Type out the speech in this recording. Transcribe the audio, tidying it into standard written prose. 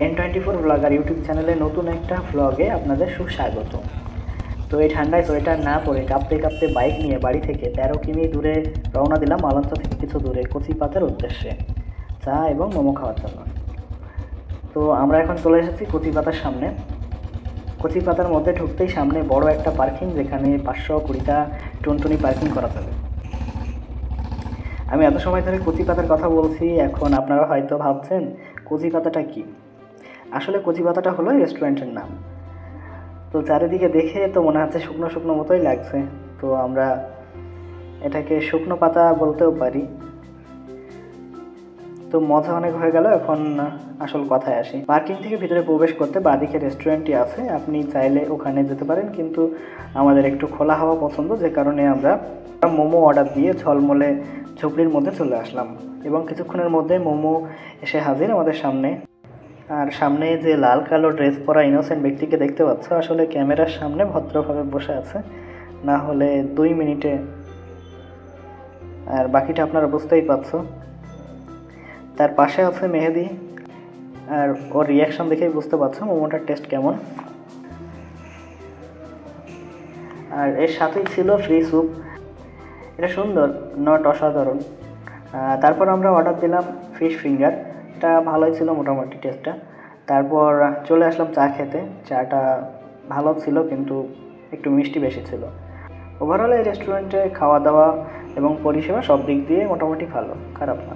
N24 blogger YouTube চ্যানেলে নতুন একটা ভ্লগে আপনাদের সুস্বাগত। তো এই ঠান্ডায় সোয়েটার না পরে কাঁপতে কাঁপতে বাইক নিয়ে বাড়ি থেকে 13 কিমি দূরে রওনা দিলাম মালঞ্চ থেকে কিছু দূরে কচিপাতার উদ্দেশ্যে চা এবং মোমো খাওয়ার জন্য। তো আমরা এখন চলে এসেছি কচিপাতার সামনে। কচিপাতার মধ্যে ঢুকতেই সামনে বড় একটা পার্কিং, যেখানে 520টা টুনটুনি পার্কিং করা যাবে। আমি এত সময় ধরে কচিপাতার কথা বলছি, এখন আপনারা হয়তো ভাবছেন কচিপাতাটা কি। আসলে কচিপাতাটা হলো রেস্টুরেন্টের নাম। তো চারিদিকে দেখে তো মনে হচ্ছে শুকনো শুকনো মতোই লাগছে, তো আমরা এটাকে শুকনো পাতা বলতেও পারি। তো মজা অনেক হয়ে গেল, এখন আসল কথায় আসি। পার্কিং থেকে ভিতরে প্রবেশ করতে বাঁদিকে রেস্টুরেন্টটি আছে, আপনি চাইলে ওখানে যেতে পারেন, কিন্তু আমাদের একটু খোলা হাওয়া পছন্দ, যে কারণে আমরা মোমো অর্ডার দিয়ে ঝলমলে ঝুপড়ির মধ্যে চলে আসলাম এবং কিছুক্ষণের মধ্যে মোমো এসে হাজির আমাদের সামনে। আর সামনে যে লাল কালো ড্রেস পরা ইনোসেন্ট ব্যক্তিকে দেখতে পাচ্ছ, আসলে ক্যামেরার সামনে ভদ্রভাবে বসে আছে, না হলে 2 মিনিটে, আর বাকিটা আপনারা বুঝতেই পারছো। তার পাশে আছে মেহেদি, আর ওর রিয়াকশন দেখেই বুঝতে পারছো মোমোটার টেস্ট কেমন। আর এর সাথেই ছিল ফ্রি স্যুপ। এটা সুন্দর, নট অসাধারণ। তারপর আমরা অর্ডার দিলাম ফিশ ফিঙ্গার, এটা ভালোই ছিল মোটামুটি টেস্টটা। তারপর চলে আসলাম চা খেতে। চাটা ভালো ছিল, কিন্তু একটু মিষ্টি বেশি ছিল। ওভারঅল এই রেস্টুরেন্টে খাওয়া দাওয়া এবং পরিষেবা সব দিক দিয়ে মোটামুটি ভালো, খারাপ না।